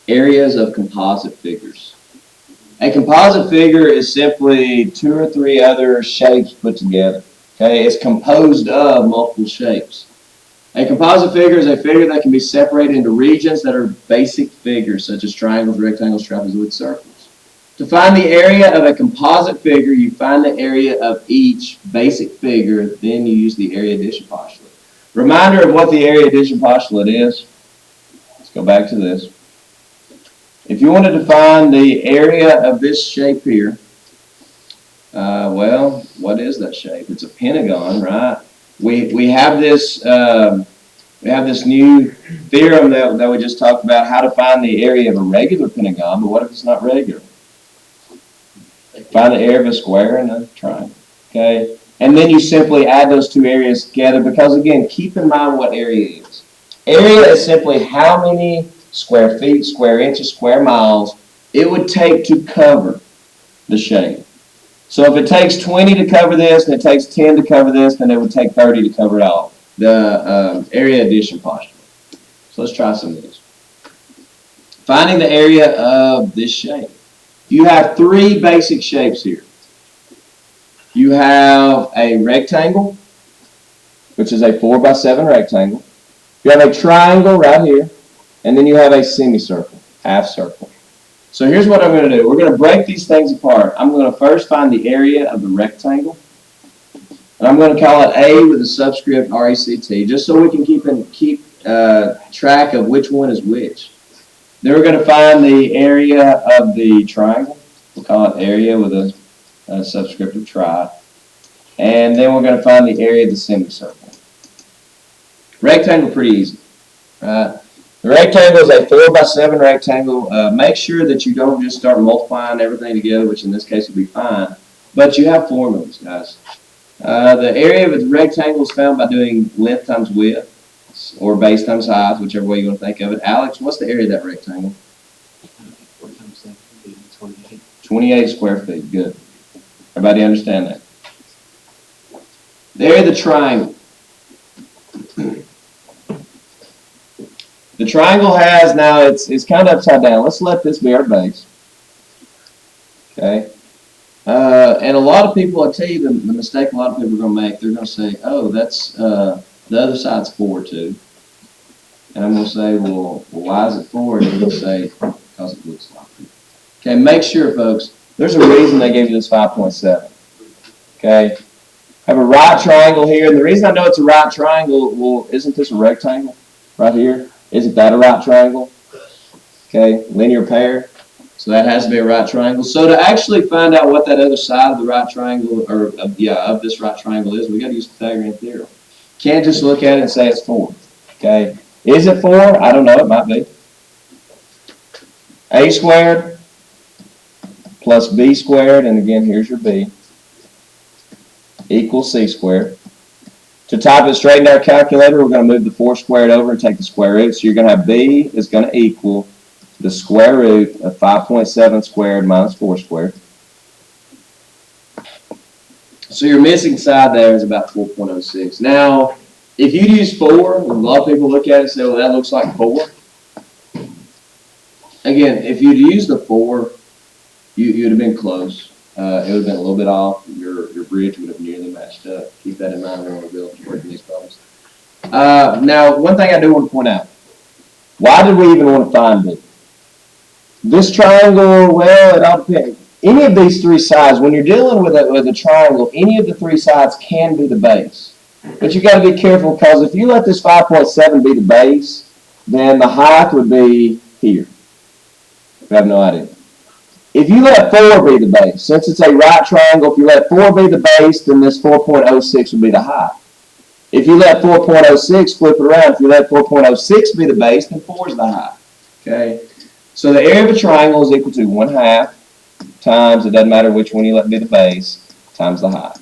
Areas of composite figures. A composite figure is simply two or three other shapes put together. Okay, it's composed of multiple shapes. A composite figure is a figure that can be separated into regions that are basic figures, such as triangles, rectangles, trapezoids, circles. To find the area of a composite figure, you find the area of each basic figure, then you use the area addition postulate. Reminder of what the area addition postulate is. Let's go back to this. If you wanted to find the area of this shape here, well, what is that shape? It's a pentagon, right? We have this new theorem that we just talked about, how to find the area of a regular pentagon, but what if it's not regular? Find the area of a square and a triangle. Okay? And then you simply add those two areas together because, again, keep in mind what area is. Area is simply how many square feet, square inches, square miles it would take to cover the shape. So if it takes 20 to cover this and it takes 10 to cover this, then it would take 30 to cover it all. The area addition postulate. So let's try some of these. Finding the area of this shape. You have three basic shapes here. You have a rectangle, which is a 4 by 7 rectangle. You have a triangle right here, and then you have a semicircle, half circle. So here's what I'm going to do. We're going to break these things apart. I'm going to first find the area of the rectangle, and I'm going to call it A with a subscript RECT, just so we can keep track of which one is which. Then we're going to find the area of the triangle. We'll call it area with a subscript of tri. And then we're going to find the area of the semicircle. Rectangle, pretty easy. Right? The rectangle is a 4 by 7 rectangle. Make sure that you don't just start multiplying everything together, which in this case would be fine. But you have formulas, guys. The area of a rectangle is found by doing length times width, or base times height, whichever way you want to think of it. Alex, what's the area of that rectangle? 4 times 7 would be 28. 28 square feet. Good. Everybody understand that? The area of the triangle. The triangle has, now it's kind of upside down. Let's let this be our base. Okay. And a lot of people, I'll tell you the mistake a lot of people are going to make. They're going to say, oh, that's the other side's 4 too. And I'm going to say, well, why is it 4? And you're going to say, because it looks like it. Okay, make sure, folks, there's a reason they gave you this 5.7. Okay. I have a right triangle here, and the reason I know it's a right triangle, well, isn't this a rectangle right here? Isn't that a right triangle? Okay, linear pair. So that has to be a right triangle. So to actually find out what that other side of the right triangle, or of this right triangle is, we got to use Pythagorean theorem. Can't just look at it and say it's 4. Okay, is it 4? I don't know. It might be. A squared plus B squared, and again, here's your B, equals C squared. To type it straight in our calculator, we're going to move the 4 squared over and take the square root. So you're going to have B is going to equal the square root of 5.7 squared minus 4 squared. So your missing side there is about 4.06. Now, if you use 4, a lot of people look at it and say, well, that looks like 4. Again, if you'd used the 4, you'd have been close. It would have been a little bit off. Your bridge would have nearly matched up. Keep that in mind when we're working these problems. Now, one thing I do want to point out. Why did we even want to find B? This triangle, well, it all depends. Any of these three sides, when you're dealing with a triangle, any of the three sides can be the base. But you've got to be careful, because if you let this 5.7 be the base, then the height would be here. You have no idea. If you let 4 be the base, since it's a right triangle, if you let 4 be the base, then this 4.06 would be the height. If you let 4.06, flip it around, if you let 4.06 be the base, then 4 is the height. Okay? So the area of a triangle is equal to 1/2 times, it doesn't matter which one you let be the base, times the height.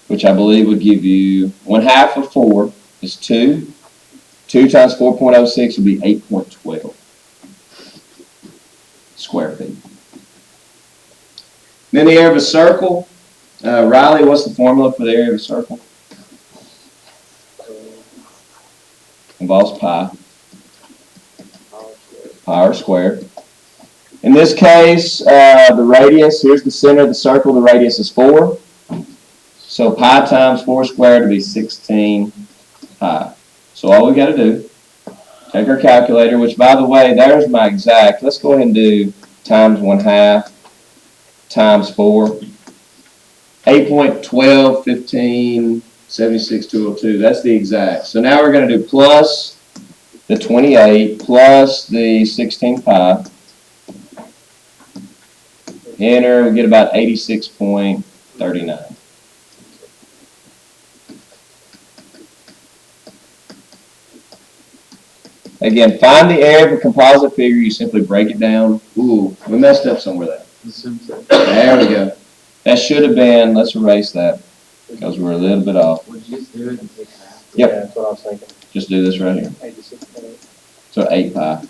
Which I believe would give you 1/2 of 4 is 2. 2 times 4.06 would be 8.12 square feet. Then the area of a circle. Riley, what's the formula for the area of a circle? Involves pi. pi r squared. In this case, the radius, here's the center of the circle, the radius is 4. So pi times 4 squared would be 16 pi. So all we got to do, take our calculator, which by the way, there's my exact. Let's go ahead and do times 1/2 times 4. 8.12, 15, 76, 202. That's the exact. So now we're going to do plus the 28 plus the 16 pi. Enter, we get about 86.39. Again, find the area of a composite figure. You simply break it down. Ooh, we messed up somewhere there. There we go. That should have been, let's erase that because we're a little bit off. Would you just do it and take half? Yep. Yeah, that's what I was thinking. Just do this right here. 86.8. So 8 pi.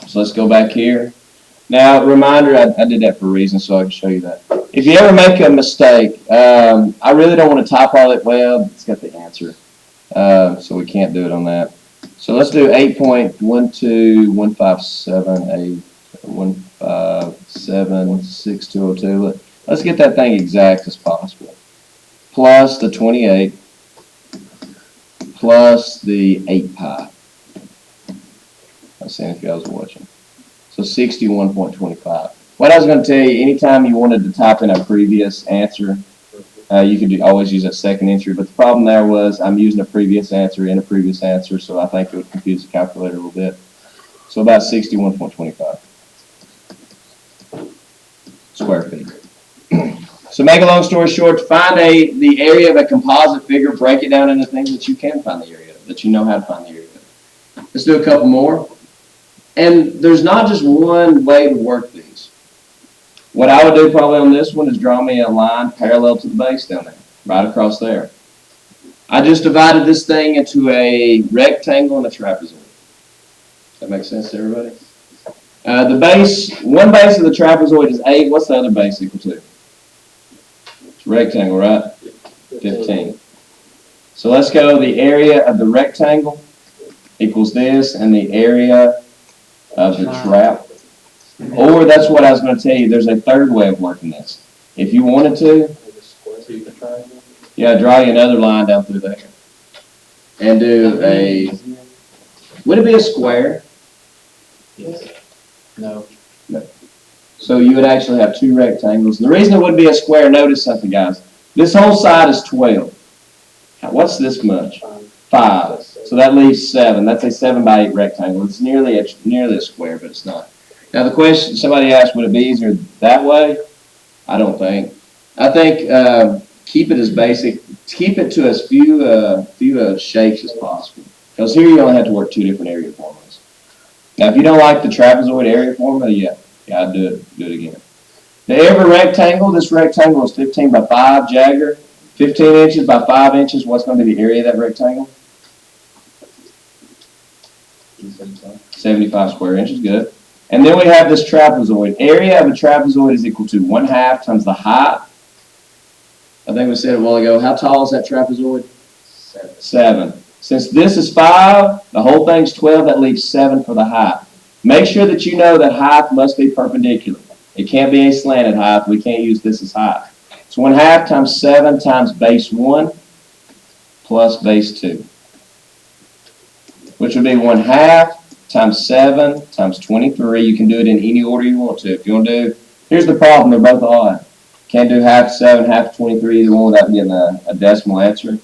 So let's go back here. Now, reminder, I did that for a reason, so I can show you that. If you ever make a mistake, I really don't want to type all that well. It's got the answer. So we can't do it on that. So let's do 8.12157.157.6202. Let's get that thing exact as possible. Plus the 28 plus the 8 pi. Let's see if you guys are watching. So 61.25. What I was going to tell you, anytime you wanted to type in a previous answer, you could always use that second entry. But the problem there was I'm using a previous answer in a previous answer, so I think it would confuse the calculator a little bit. So about 61.25 square feet. So make a long story short, find the area of a composite figure, break it down into things that you can find the area of, that you know how to find the area of. Let's do a couple more. And there's not just one way to work these. What I would do probably on this one is draw me a line parallel to the base down there, right across there. I just divided this thing into a rectangle and a trapezoid. That makes sense to everybody? The base, one base of the trapezoid is 8. What's the other base equal to? It's rectangle, right? 15. So let's go, the area of the rectangle equals this, and the area of the trap. Or that's what I was going to tell you. There's a third way of working this. If you wanted to, yeah, draw you another line down through there. And do a, would it be a square? Yes. No. No. So you would actually have 2 rectangles. The reason it would be a square, notice something, guys. This whole side is 12. What's this much? 5. So that leaves 7. That's a 7 by 8 rectangle. It's nearly a square, but it's not. Now the question, somebody asked, would it be easier that way? I don't think. I think keep it as basic. Keep it to as few shapes as possible. Because here you only have to work 2 different area formulas. Now if you don't like the trapezoid area formula, yeah, I'd do it again. The area of a rectangle, this rectangle is 15 by 5, Jagger. 15 inches by 5 inches, what's going to be the area of that rectangle? 75 square inches, good. And then we have this trapezoid. Area of a trapezoid is equal to 1/2 times the height. I think we said it a while ago. How tall is that trapezoid? 7. Since this is 5, the whole thing's 12, that leaves 7 for the height. Make sure that you know that height must be perpendicular. It can't be a slanted height. We can't use this as height. So 1/2 times 7 times base 1 plus base 2. Which would be 1/2 times 7 times 23. You can do it in any order you want to. If you want to do, here's the problem, they're both odd. Can't do 1/2 7, 1/2 23, either one without getting a decimal answer.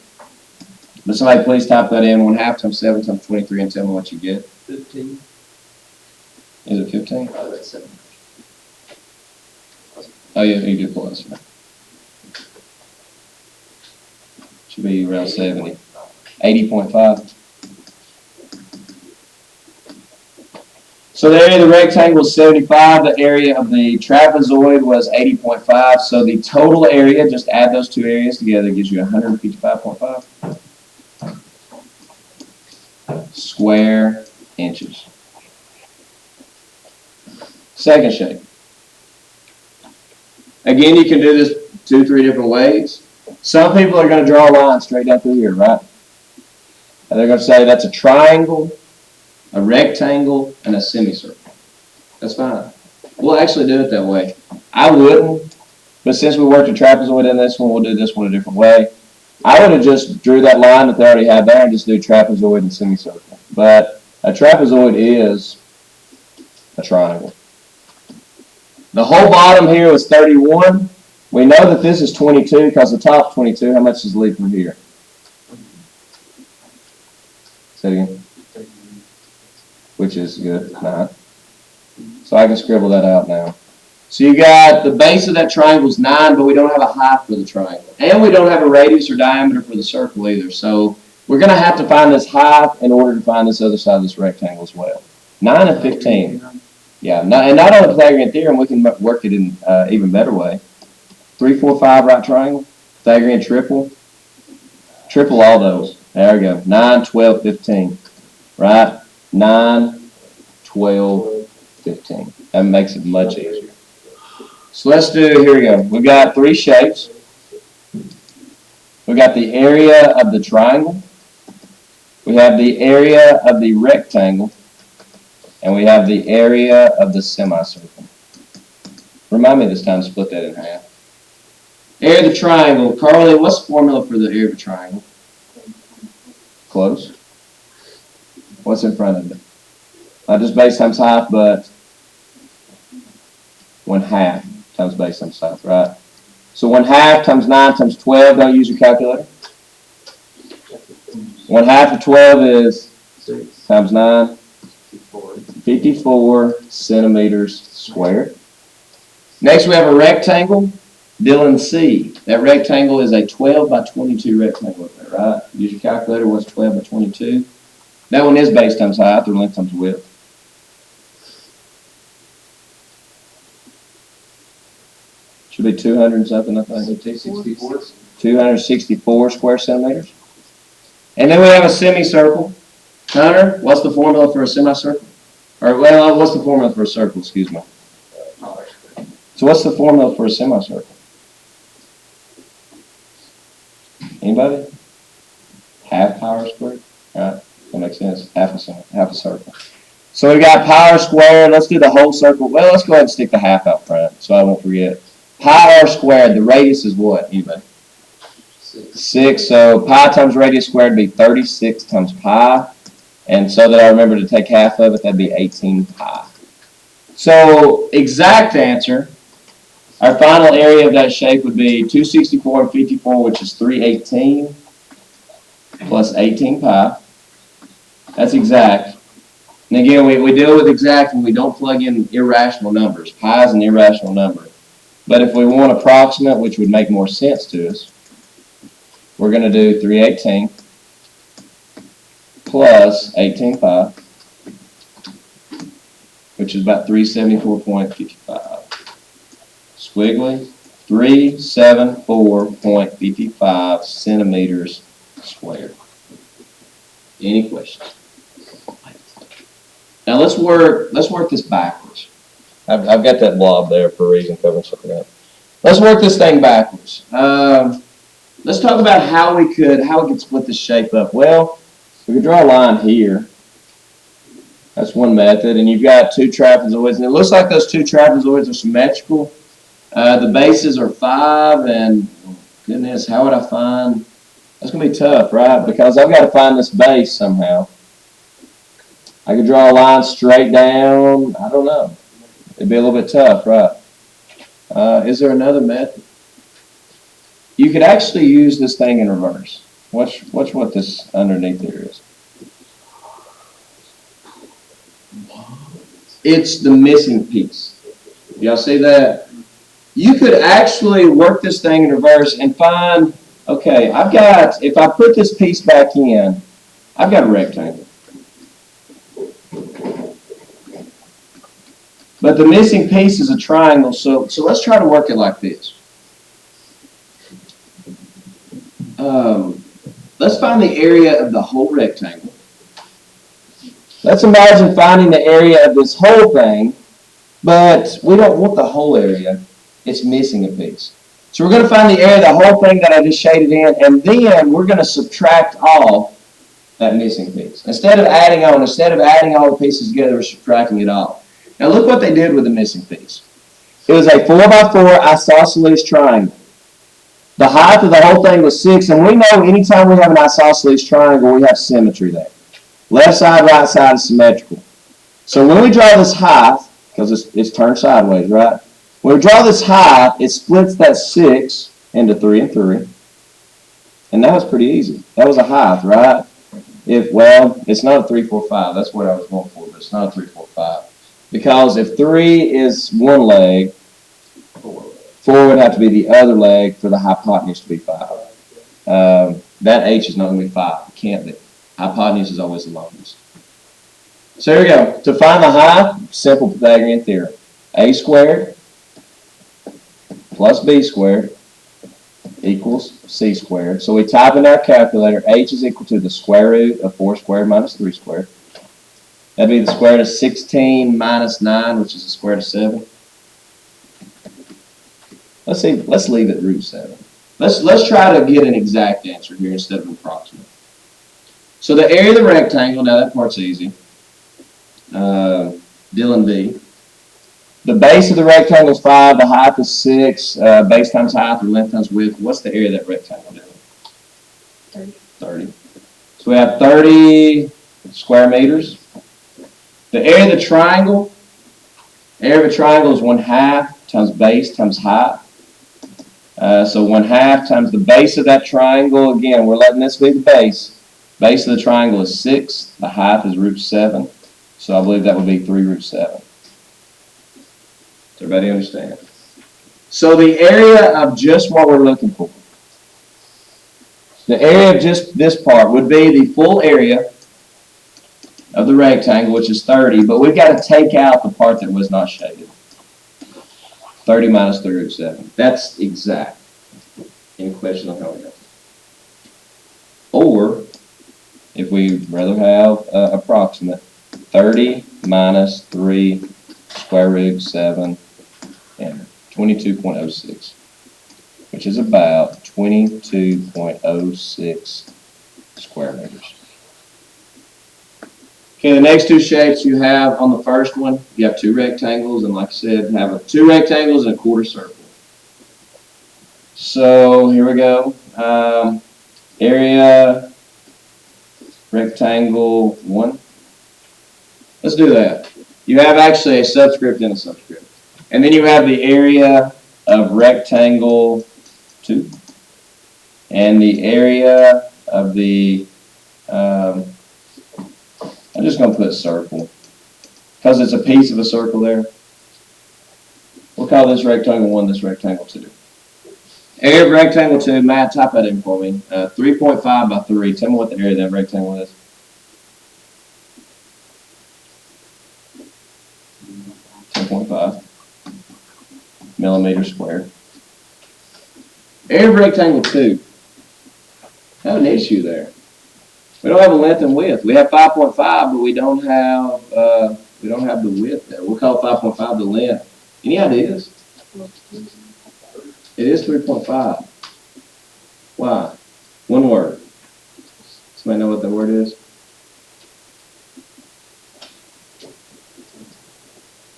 But somebody please type that in, 1/2 times 7 times 23, and tell me what you get. 15. Is it 15? Oh, that's 7. Oh yeah, you do plus. Should be around 70. 80.5. So the area of the rectangle is 75. The area of the trapezoid was 80.5. So the total area, just add those 2 areas together, gives you 155.5 square inches. Second shape. Again, you can do this 2, 3 different ways. Some people are going to draw a line straight down through here, right? And they're going to say that's a triangle. a rectangle, and a semicircle. That's fine. We'll actually do it that way. I wouldn't, but since we worked a trapezoid in this one, we'll do this one a different way. I would have just drew that line that they already had there and just do trapezoid and semicircle. But a trapezoid is a triangle. The whole bottom here was 31. We know that this is 22 because the top's 22. How much does leave from here? Say it again. Which is good, 9. So I can scribble that out now. So you got the base of that triangle is 9, but we don't have a height for the triangle. And we don't have a radius or diameter for the circle either. So we're going to have to find this height in order to find this other side of this rectangle as well. 9 and 15. Yeah, and not on the Pythagorean theorem, we can work it in an even better way. 3, 4, 5 right triangle, Pythagorean triple. Triple all those. There we go. 9, 12, 15. Right? 9, 12, 15. That makes it much easier. So let's do, here we go. We've got 3 shapes. We've got the area of the triangle. We have the area of the rectangle. And we have the area of the semicircle. Remind me this time to split that in half. Area of the triangle. Carly, what's the formula for the area of the triangle? Close. What's in front of it? Not just base times height, but 1/2 times base times height, right? So 1/2 times 9 times 12, don't use your calculator. 1/2 of 12 is 6 times 9. 54. 54 centimeters squared. Next we have a rectangle. Dylan C. That rectangle is a 12 by 22 rectangle up there, right? Use your calculator. What's 12 by 22? That one is base times height or length times width. Should be 200 and something, I think. 264. 264 square centimeters. And then we have a semicircle. Hunter, what's the formula for a semicircle? Or, well, what's the formula for a circle? Excuse me. So what's the formula for a semicircle? Anybody? Half pi r squared? Right? That makes sense. Half a circle. So we got pi r squared. Let's do the whole circle. Well, let's go ahead and stick the half out front so I won't forget. Pi r squared, the radius is what? Anybody? 6. So pi times radius squared would be 36 times pi. And so that I remember to take half of it, that'd be 18 pi. So exact answer, our final area of that shape would be 264 and 54, which is 318 plus 18 pi. That's exact. And again, we deal with exact when we don't plug in irrational numbers. Pi is an irrational number. But if we want approximate, which would make more sense to us, we're going to do 318 plus 18 pi, which is about 374.55. Squiggly, 374.55 centimeters squared. Any questions? Now let's work this backwards. I've got that blob there for a reason, covering something up. Let's work this thing backwards. Let's talk about how we could split this shape up. Well, we could draw a line here. That's one method, and you've got 2 trapezoids, and it looks like those 2 trapezoids are symmetrical. The bases are 5, and goodness, how would I find? That's gonna be tough, right? Because I've got to find this base somehow. I could draw a line straight down. I don't know. It'd be a little bit tough, right? Is there another method? You could actually use this thing in reverse. Watch what this underneath there is. It's the missing piece. Y'all see that? You could actually work this thing in reverse and find, okay, if I put this piece back in, I've got a rectangle. But the missing piece is a triangle, so let's try to work it like this. Let's find the area of the whole rectangle. Let's imagine finding the area of this whole thing, but we don't want the whole area. It's missing a piece. So we're going to find the area of the whole thing that I just shaded in, and then we're going to subtract off that missing piece. Instead of adding all the pieces together, we're subtracting it off. Now look what they did with the missing piece. It was a 4x4 isosceles triangle. The height of the whole thing was 6, and we know anytime we have an isosceles triangle, we have symmetry there. Left side, right side is symmetrical. So when we draw this height, because it's turned sideways, right? When we draw this height, it splits that 6 into 3 and 3. And that was pretty easy. That was a height, right? Well, it's not a 3, 4, 5. That's what I was going for, but it's not a 3, 4, 5. Because if 3 is one leg, 4 would have to be the other leg for the hypotenuse to be 5. That h is not going to be 5. It can't be. Hypotenuse is always the longest. So here we go. To find the height, simple Pythagorean theorem. A squared plus b squared equals c squared. So we type in our calculator, h is equal to the square root of 4 squared minus 3 squared. That'd be the square root of 16 minus 9, which is the square root of 7. Let's leave it root 7. Let's try to get an exact answer here instead of an approximate. So the area of the rectangle, now that part's easy. Dylan B. The base of the rectangle is 5, the height is 6, base times height or length times width. What's the area of that rectangle, Dylan? 30. So we have 30 square meters. The area of the triangle, area of a triangle is 1/2 times base times height. So 1/2 times the base of that triangle. Again, we're letting this be the base. Base of the triangle is 6. The height is root 7. So I believe that would be 3 root 7. Does everybody understand? So the area of just what we're looking for, the area of just this part would be the full area of the rectangle, which is 30, but we've got to take out the part that was not shaded. 30 minus 3 root 7. That's exact. Any question on how we know? Or, if we rather have approximate, 30 minus 3 square root 7 and 22.06, which is about 22.06 square meters. Okay, the next two shapes you have on the first one, you have 2 rectangles, and like I said, have 2 rectangles and a quarter circle. So here we go. Area rectangle 1. Let's do that. You have actually a subscript and a subscript. And then you have the area of rectangle 2. And the area of the, I'm just going to put circle. Because it's a piece of a circle there. We'll call this rectangle 1, this rectangle 2. Area of rectangle 2, Matt, type that in for me. 3.5 by 3. Tell me what the area of that rectangle is. 10.5 millimeters squared. Area of rectangle 2. I have an issue there. We don't have a length and width. We have 5.5, but we don't have the width there. We'll call 5.5 the length. Any ideas? It is 3.5. Why? One word. Somebody know what that word is?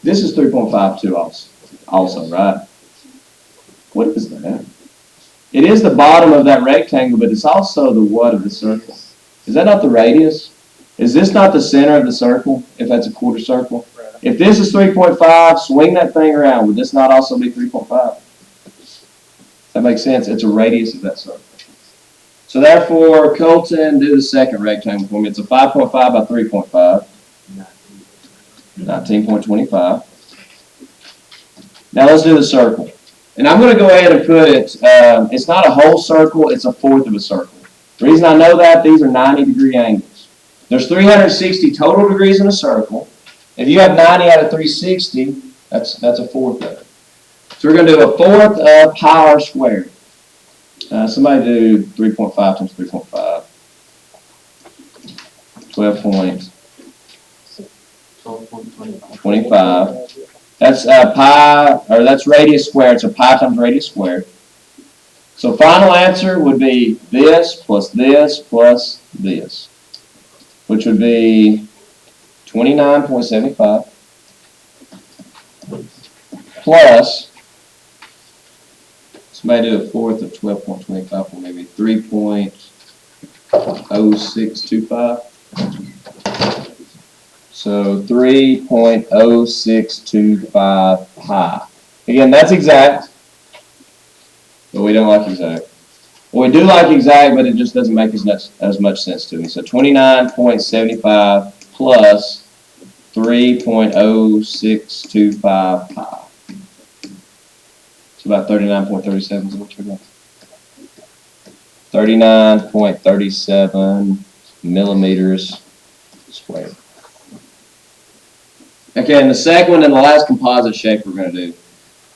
This is 3.52 also, right? What is that? It is the bottom of that rectangle, but it's also the what of the circle. Is that not the radius? Is this not the center of the circle, if that's a quarter circle? If this is 3.5, swing that thing around. Would this not also be 3.5? That makes sense. It's a radius of that circle. So therefore, Colton, do the second rectangle for me. It's a 5.5 by 3.5. 19.25. Now let's do the circle. And I'm going to go ahead and put it, it's not a whole circle, it's a fourth of a circle. The reason I know that, these are 90-degree angles. There's 360 total degrees in a circle. If you have 90 out of 360, that's a fourth of it. So we're going to do a fourth of pi r squared. Somebody do 3.5 times 3.5. 12.25. That's pi, or that's radius squared. So pi times radius squared. So final answer would be this plus this plus this. which would be 29.75 plus, somebody do a fourth of 12.25, or maybe 3.0625. So 3.0625 pi. Again, that's exact, but we don't like exact. Well, we do like exact, but it just doesn't make as much sense to me. So 29.75 plus 3.0625 pi. It's about 39.37 is what you're going. 39.37 millimeters squared. Okay, and the second one and the last composite shape we're going to do.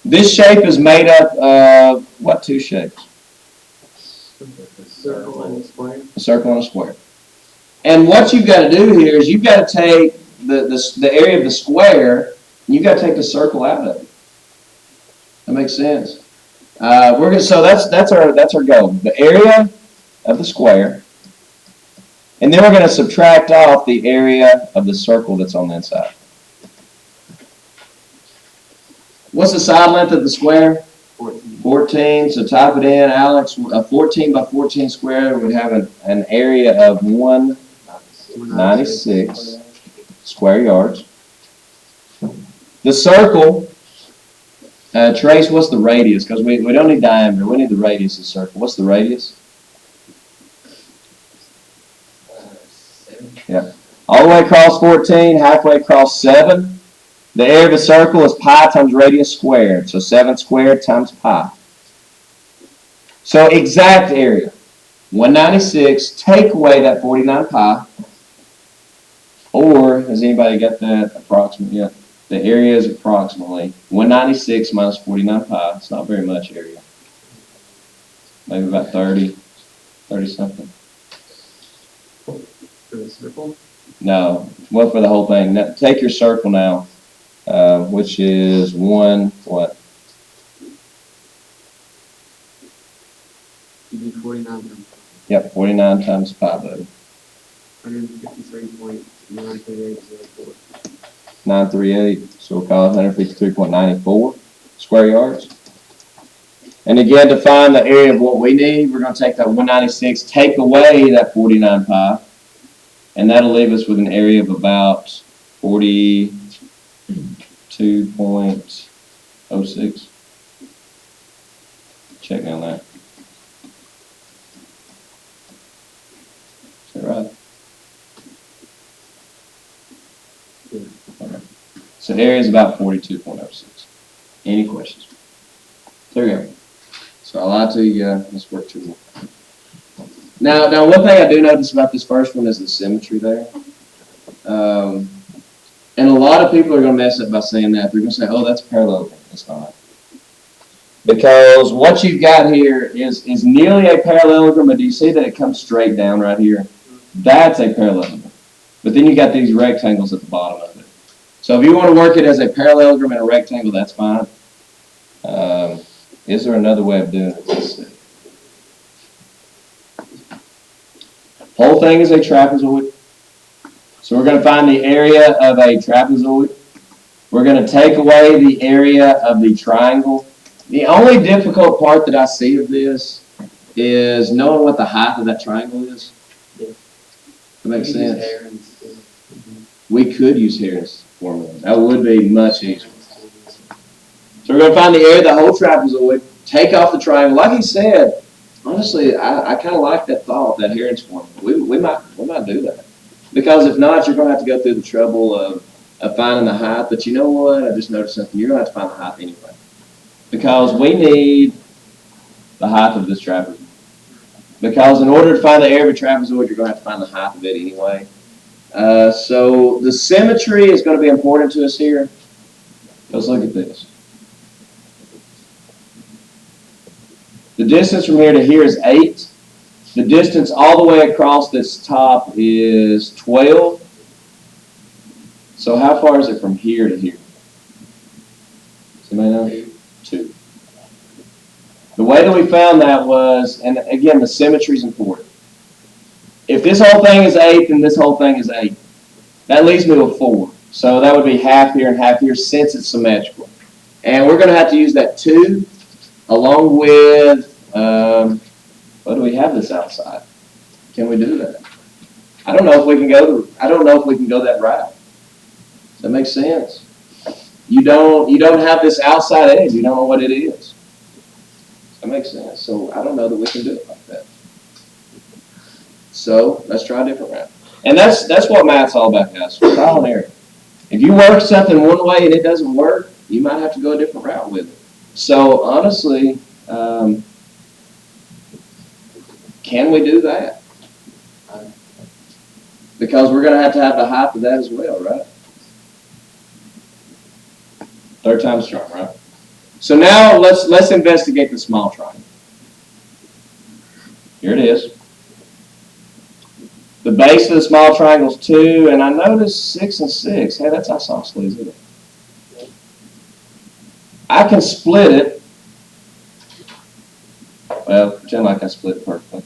This shape is made up of what two shapes? A circle and a square. A circle and a square. And what you've got to do here is you've got to take the area of the square, and you've got to take the circle out of it. That makes sense. So that's our goal. The area of the square, and then we're going to subtract off the area of the circle that's on the inside. What's the side length of the square? 14. So type it in, Alex. A 14 by 14 square would have an area of 196 square yards. The circle, Trace, what's the radius? Because we don't need diameter, we need the radius of the circle. What's the radius? 7. Yeah. All the way across 14, halfway across 7. The area of a circle is pi times radius squared. So 7 squared times pi. So exact area, 196, take away that 49 pi. Or, has anybody got that approximate yet? The area is approximately 196 minus 49 pi. It's not very much area. Maybe about 30 something. For the circle? No, well, for the whole thing. Now, take your circle now, which is what? You do 49 times Yep, 49 times pi, buddy. 153.93804. 938, so we'll call it 153.94 square yards. And again, to find the area of what we need, we're going to take that 196, take away that 49 pi, and that'll leave us with an area of about 42.06. Check me on that. Is that right? Okay. So the area is about 42.06. Any questions? There we go. So I lied to you. Let's work too well. Now, one thing I do notice about this first one is the symmetry there. And a lot of people are going to mess up by saying that. They're going to say, oh, that's parallelogram. It's not. Because what you've got here is nearly a parallelogram, but do you see that it comes straight down right here? That's a parallelogram. But then you got these rectangles at the bottom of it. So if you want to work it as a parallelogram and a rectangle, that's fine. Is there another way of doing it? Let's see. Whole thing is a trapezoid. So we're going to find the area of a trapezoid. We're going to take away the area of the triangle. The only difficult part that I see of this is knowing what the height of that triangle is. Yeah. That makes sense. Mm-hmm. We could use Heron's formula. That would be much easier. So we're going to find the area of the whole trapezoid, take off the triangle. Like he said, honestly, I kind of like that thought, that Heron's formula. We might do that. Because if not, you're going to have to go through the trouble of finding the height. But you know what? I just noticed something. You're going to have to find the height anyway. Because we need the height of this trapezoid. Because in order to find the area of a trapezoid, you're going to have to find the height of it anyway. So the symmetry is going to be important to us here. Let's look at this. The distance from here to here is 8. The distance all the way across this top is 12. So how far is it from here to here? Does anybody know? 2. The way that we found that was, and again, the symmetry is important. If this whole thing is 8, then this whole thing is 8. That leaves me with 4. So that would be half here and half here since it's symmetrical. And we're going to have to use that 2 along with, what do we have this outside? Can we do that? I don't know if we can go that route. Does that make sense? You don't have this outside edge. You don't know what it is. Does that make sense? So I don't know that we can do it like that. So let's try a different route. And that's what math's all about, guys. Trial and error. If you work something one way and it doesn't work, you might have to go a different route with it. So honestly, can we do that? Because we're going to have the height of that as well, right? Third time's the charm, right? So now let's investigate the small triangle. Here it is. The base of the small triangle is 2, and I noticed 6 and 6. Hey, that's isosceles, isn't it? I can split it. Well, pretend like I split it perfectly.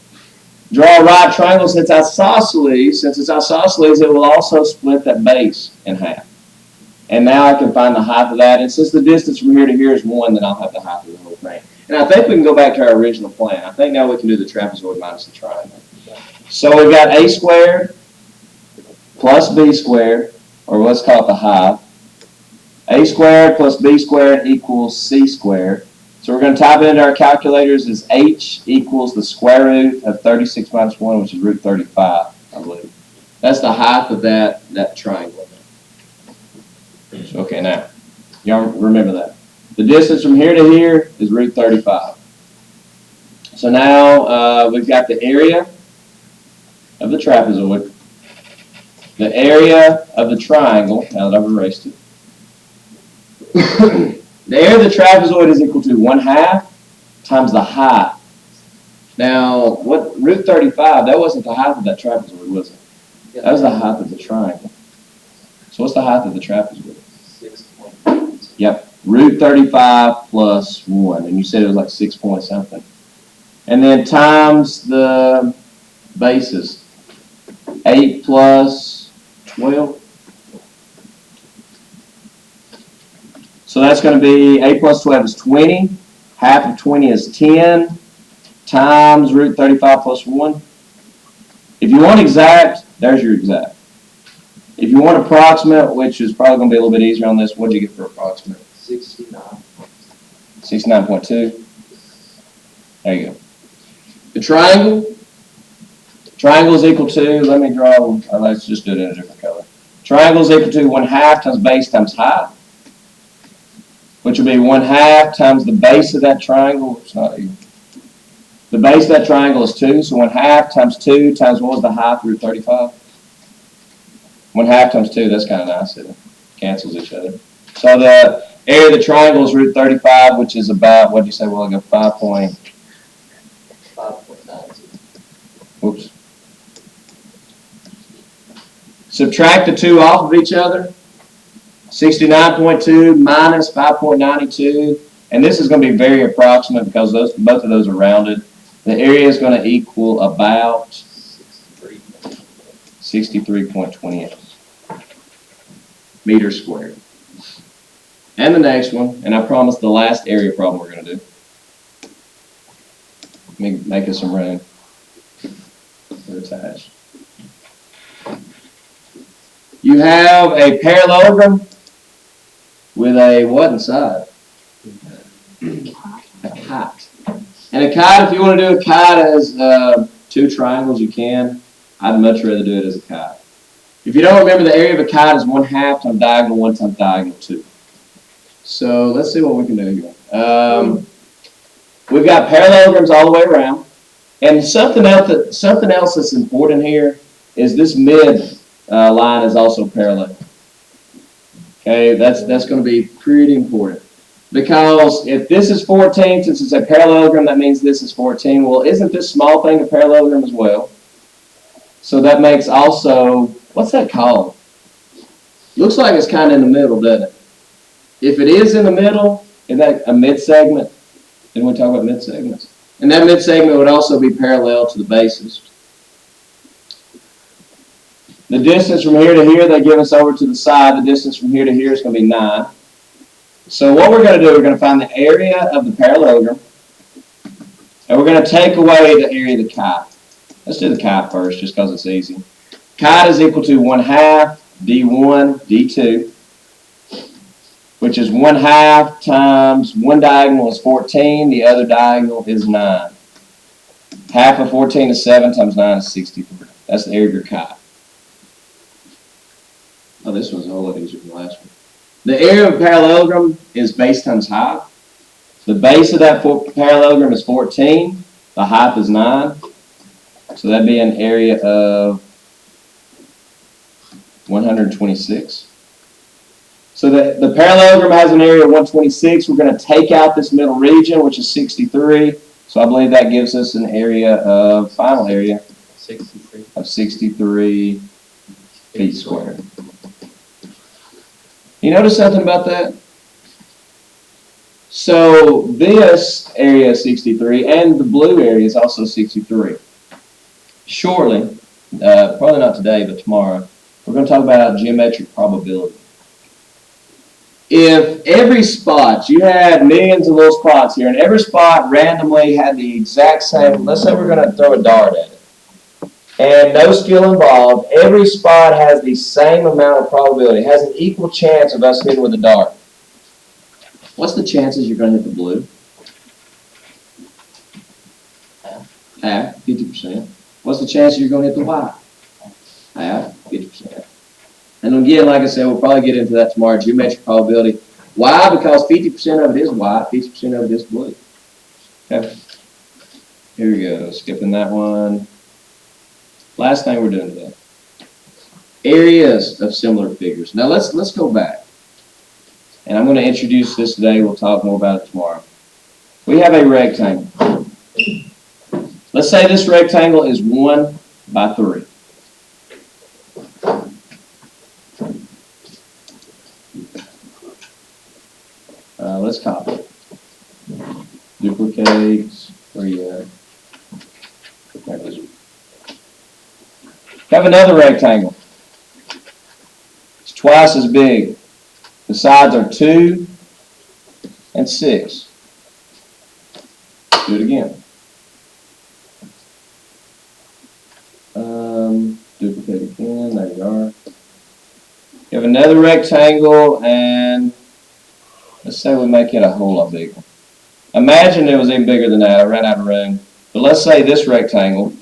Draw a right triangle. Since it's isosceles, it will also split that base in half. And now I can find the height of that. And since the distance from here to here is 1, then I'll have the height of the whole thing. And I think we can go back to our original plan. I think now we can do the trapezoid minus the triangle. So we've got a squared plus b squared, or let's call it the height. A squared plus b squared equals c squared. So we're going to type it into our calculators as h equals the square root of 36 minus 1, which is root 35, I believe. That's the height of that triangle. So, okay, now, y'all remember that. The distance from here to here is root 35. So now we've got the area of the trapezoid, the area of the triangle, now that I've erased it. The area of the trapezoid is equal to 1/2 times the height. Now, what root 35, that wasn't the height of that trapezoid, was it? Yep. That was the height of the triangle. So what's the height of the trapezoid? 6.2. Yep, root 35 plus 1, and you said it was like 6 point something. And then times the bases. 8 plus 12. So that's going to be 8 plus 12 is 20. Half of 20 is 10 times root 35 plus 1. If you want exact, there's your exact. If you want approximate, which is probably going to be a little bit easier on this, what did you get for approximate? 69. 69.2. There you go. The triangle is equal to, let me draw, let's just do it in a different color. Triangle is equal to 1/2 times base times height, which will be 1/2 times the base of that triangle. It's not even. The base of that triangle is 2, so 1/2 times 2 times what was the height, root 35? 1/2 times 2, that's kind of nice. It cancels each other. So the area of the triangle is root 35, which is about, what did you say, well, I go 5.92. Whoops. Subtract the 2 off of each other. 69.2 minus 5.92. And this is going to be very approximate because both of those are rounded. The area is going to equal about 63.28 meters squared. And the next one, and I promise the last area problem we're going to do. Let me make us some room. They're attached. You have a parallelogram with a what inside? A kite. And a kite, if you want to do a kite as 2 triangles, you can. I'd much rather do it as a kite. If you don't remember, the area of a kite is 1/2 times diagonal 1 times diagonal 2. So let's see what we can do here. We've got parallelograms all the way around. And something else that's important here is this mid line is also parallel. Okay, that's going to be pretty important. Because if this is 14, since it's a parallelogram, that means this is 14. Well, isn't this small thing a parallelogram as well? So that makes also, what's that called? Looks like it's kind of in the middle, doesn't it? If it is in the middle, is that a mid-segment? Then we talk about mid-segments. And that mid-segment would also be parallel to the bases. The distance from here to here, they give us over to the side. The distance from here to here is going to be 9. So what we're going to do, we're going to find the area of the parallelogram, and we're going to take away the area of the kite. Let's do the kite first, just because it's easy. Kite is equal to 1/2 d1 d2, which is 1/2 times one diagonal is 14, the other diagonal is 9. Half of 14 is 7 times 9 is 63. That's the area of your kite. Oh, this one's a whole lot easier than the last one. The area of a parallelogram is base times height. The base of that parallelogram is 14. The height is 9. So that'd be an area of 126. So the parallelogram has an area of 126. We're going to take out this middle region, which is 63. So I believe that gives us an area of, final area, 63. Of 63 feet squared. You notice something about that? So this area is 63, and the blue area is also 63. Shortly, probably not today, but tomorrow, we're going to talk about geometric probability. If every spot, you had millions of little spots here, and every spot randomly had the exact same, let's say we're going to throw a dart at it, and no skill involved, every spot has the same amount of probability, has an equal chance of us hitting with a dart. What's the chances you're going to hit the blue? Half, 50%. What's the chance you're going to hit the white? Half, 50%. And again, like I said, we'll probably get into that tomorrow, geometric probability. Why? Because 50% of it is white, 50% of it is blue. Okay. Here we go, skipping that one. Last thing we're doing today. Areas of similar figures. Now let's go back. And I'm going to introduce this today. We'll talk more about it tomorrow. We have a rectangle. Let's say this rectangle is 1 by 3. Let's copy it. Duplicate. Where you at? There it is. Have another rectangle. It's twice as big. The sides are 2 and 6. Do it again. Duplicate again. There you are. You have another rectangle, and let's say we make it a whole lot bigger. Imagine it was even bigger than that. I ran out of room. But let's say this rectangle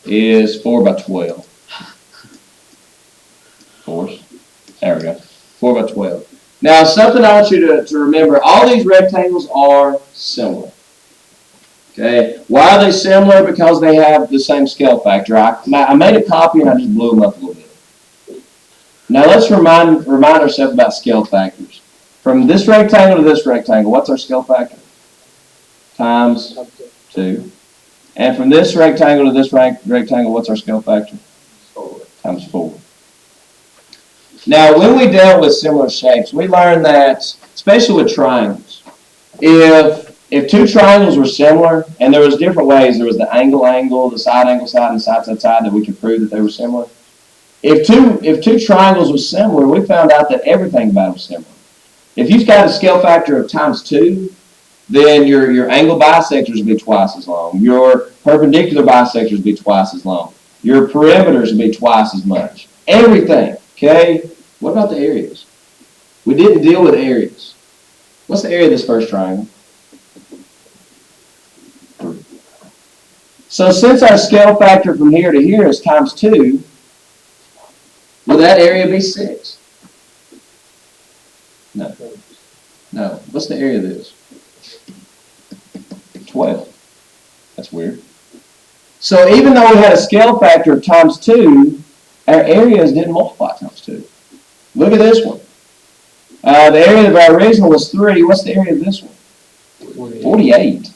is 4 by 12. Of course. There we go. 4 by 12. Now, something I want you to remember, all these rectangles are similar. Okay. Why are they similar? Because they have the same scale factor. I made a copy and I just blew them up a little bit. Now, let's remind ourselves about scale factors. From this rectangle to this rectangle, what's our scale factor? Times 2. And from this rectangle to this rectangle, what's our scale factor? 4. Times 4. Now, when we dealt with similar shapes, we learned that, especially with triangles, if two triangles were similar, and there was different ways, there was the angle, the side, and the side, that we could prove that they were similar. If two triangles were similar, we found out that everything about them was similar. If you've got a scale factor of times 2, then your angle bisectors will be twice as long. Your perpendicular bisectors will be twice as long. Your perimeters will be twice as much. Everything, okay? What about the areas? We didn't deal with areas. What's the area of this first triangle? 3. So since our scale factor from here to here is times 2, will that area be 6? No. No. What's the area of this? 12. That's weird. So even though we had a scale factor of times 2, our areas didn't multiply times 2. Look at this one. The area of our original was 3. What's the area of this one? 48.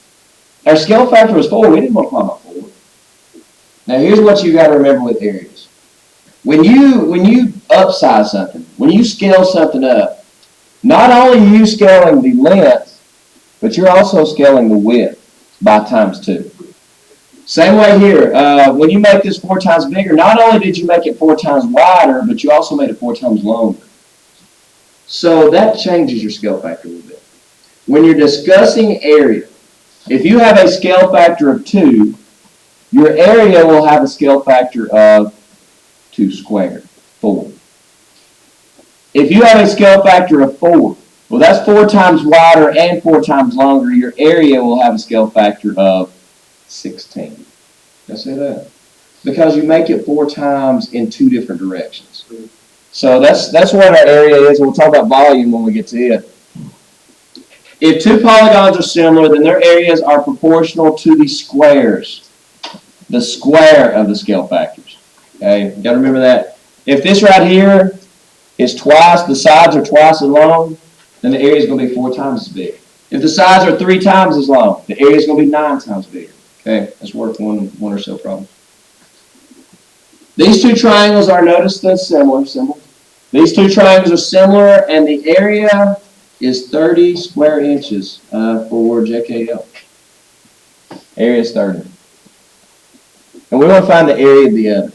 Our scale factor was 4. We didn't multiply by 4. Now here's what you got to remember with areas. When you upsize something, when you scale something up, not only are you scaling the length, but you're also scaling the width by times 2. Same way here. When you make this 4 times bigger, not only did you make it 4 times wider, but you also made it 4 times longer. So that changes your scale factor a little bit. When you're discussing area, if you have a scale factor of 2, your area will have a scale factor of 2 squared, 4. If you have a scale factor of 4, well, that's 4 times wider and 4 times longer. Your area will have a scale factor of 16. Did I say that? Because you make it 4 times in 2 different directions. So that's what our area is. We'll talk about volume when we get to it. If 2 polygons are similar, then their areas are proportional to the squares. The square of the scale factors. Okay, you got to remember that. If this right here is twice, the sides are twice as long, then the area is going to be 4 times as big. If the sides are 3 times as long, the area is going to be 9 times bigger. Okay, let's work one or so problems. These 2 triangles are, notice the similar symbol. These 2 triangles are similar, and the area is 30 square inches for JKL. Area is 30. And we want to find the area of the other.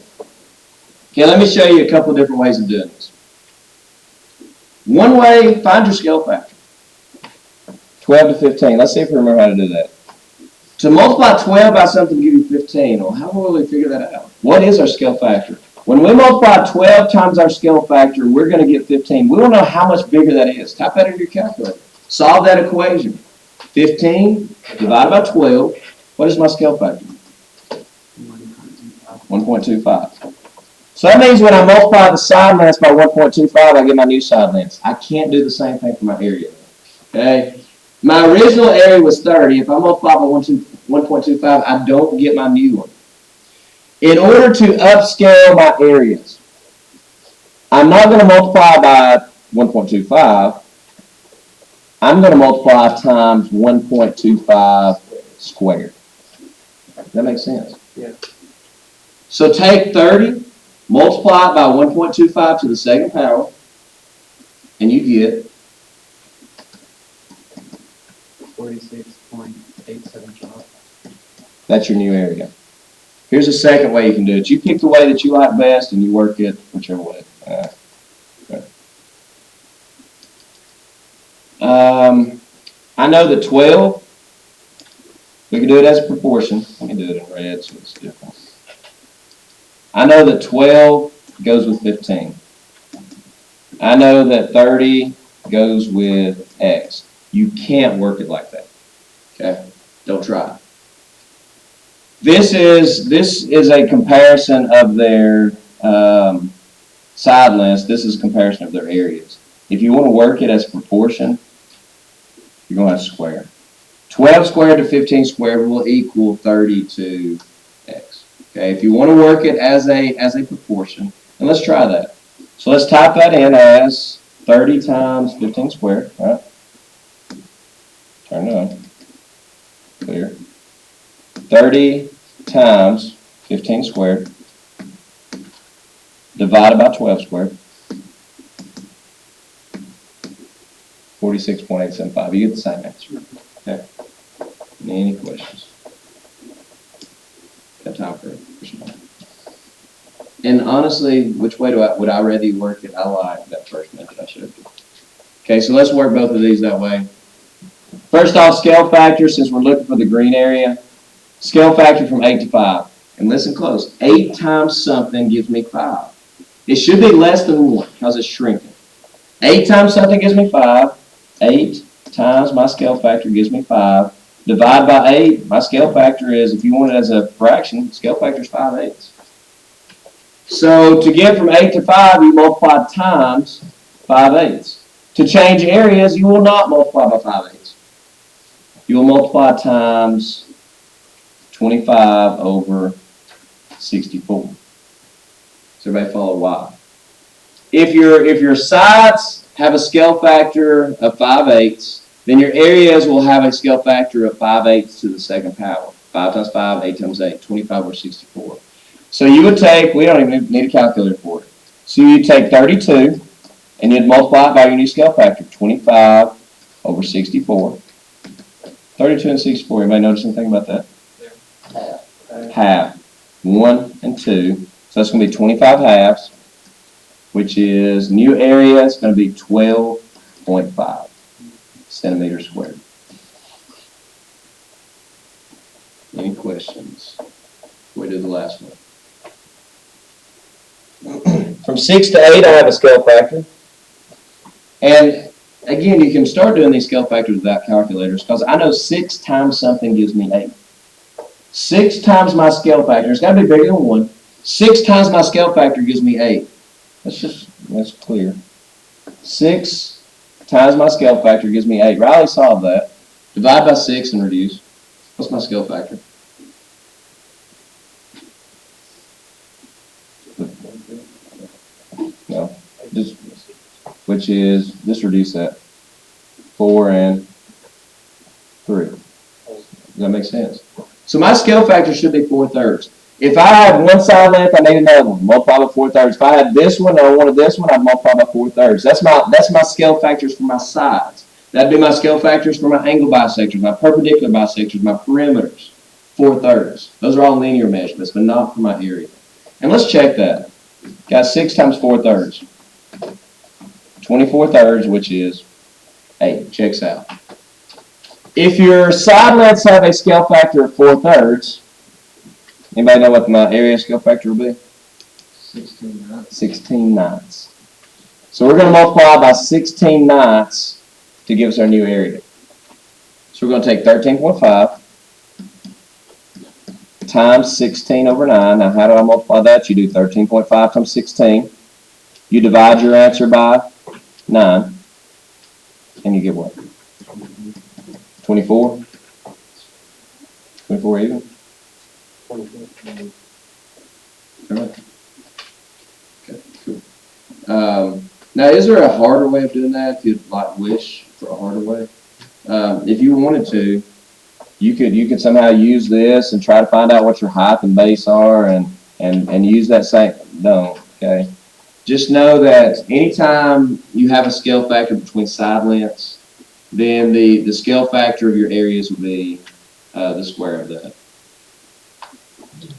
Okay, let me show you a couple of different ways of doing this. One way, find your scale factor. 12 to 15. Let's see if we remember how to do that. To multiply 12 by something to give you 15, well, how will we figure that out? What is our scale factor? When we multiply 12 times our scale factor, we're going to get 15. We don't know how much bigger that is. Type that into your calculator. Solve that equation. 15 divided by 12. What is my scale factor? 1.25. So that means when I multiply the side lengths by 1.25, I get my new side lengths. I can't do the same thing for my area. Okay? My original area was 30. If I multiply by 1.25, I don't get my new one. In order to upscale my areas, I'm not going to multiply by 1.25. I'm going to multiply times 1.25 squared. Does that make sense? Yeah. So take 30, multiply it by 1.25 to the second power, and you get 46.875. That's your new area. Here's a second way you can do it. You pick the way that you like best, and you work it whichever way. I know that 12, we can do it as a proportion. Let me do it in red so it's different. I know that 12 goes with 15. I know that 30 goes with X. You can't work it like that. Okay? Don't try. This is a comparison of their side lengths. This is a comparison of their areas. If you want to work it as a proportion, you're going to have to square. 12 squared to 15 squared will equal 30 to X. Okay, if you want to work it as a proportion, and let's try that. So let's type that in as 30 times 15 squared. Right? Turn it on. Clear. 30 times 15 squared divided by 12 squared. 46.875. You get the same answer. Okay. Any questions? Got time for it. And honestly, which way would I rather you work it? I like that first method I showed you. Okay, so let's work both of these that way. First off, scale factor, since we're looking for the green area. Scale factor from 8 to 5. And listen close. 8 times something gives me 5. It should be less than 1 because it's shrinking. 8 times something gives me 5. 8 times my scale factor gives me 5. Divide by 8, my scale factor is, if you want it as a fraction, scale factor is 5/8. So to get from 8 to 5, you multiply times 5/8. To change areas, you will not multiply by 5/8. You will multiply times 25 over 64. Does everybody follow why? If your sides have a scale factor of 5/8, then your areas will have a scale factor of 5/8 to the second power. 5 times 5, 8 times 8, 25 over 64. So you would take, we don't even need a calculator for it. So you take 32, and you'd multiply it by your new scale factor, 25 over 64. 32 and 64, anybody notice anything about that? Yeah. half. 1 and 2. So that's going to be 25 halves, which is new area is going to be 12.5 centimeters squared. Any questions? We do the last one. From 6 to 8, I have a scale factor. And again, you can start doing these scale factors without calculators because I know 6 times something gives me 8. 6 times my scale factor, it's got to be bigger than 1. 6 times my scale factor gives me 8. That's clear. 6 times my scale factor gives me 8. Riley solved that. Divide by 6 and reduce. What's my scale factor? No. Which is, just reduce that. 4 and 3. Does that make sense? So my scale factor should be 4/3. If I have one side length, I need another one. Multiply by 4/3. If I had this one and I wanted this one, I'd multiply by 4/3. That's my scale factors for my sides. That'd be my scale factors for my angle bisectors, my perpendicular bisectors, my perimeters. 4/3. Those are all linear measurements, but not for my area. And let's check that. Got 6 times 4/3. 24/3, which is 8. Checks out. If your side lengths have a scale factor of 4/3, anybody know what my area scale factor will be? 16/9. So we're going to multiply by 16/9 to give us our new area. So we're going to take 13.5 times 16 over 9. Now how do I multiply that? You do 13.5 times 16. You divide your answer by 9. And you get what? 24? 24 even? Okay, cool. Now, is there a harder way of doing that if you'd like wish for a harder way? If you wanted to, you could somehow use this and try to find out what your height and base are and use that same. No, okay. Just know that anytime you have a scale factor between side lengths, then the scale factor of your areas will be the square of that.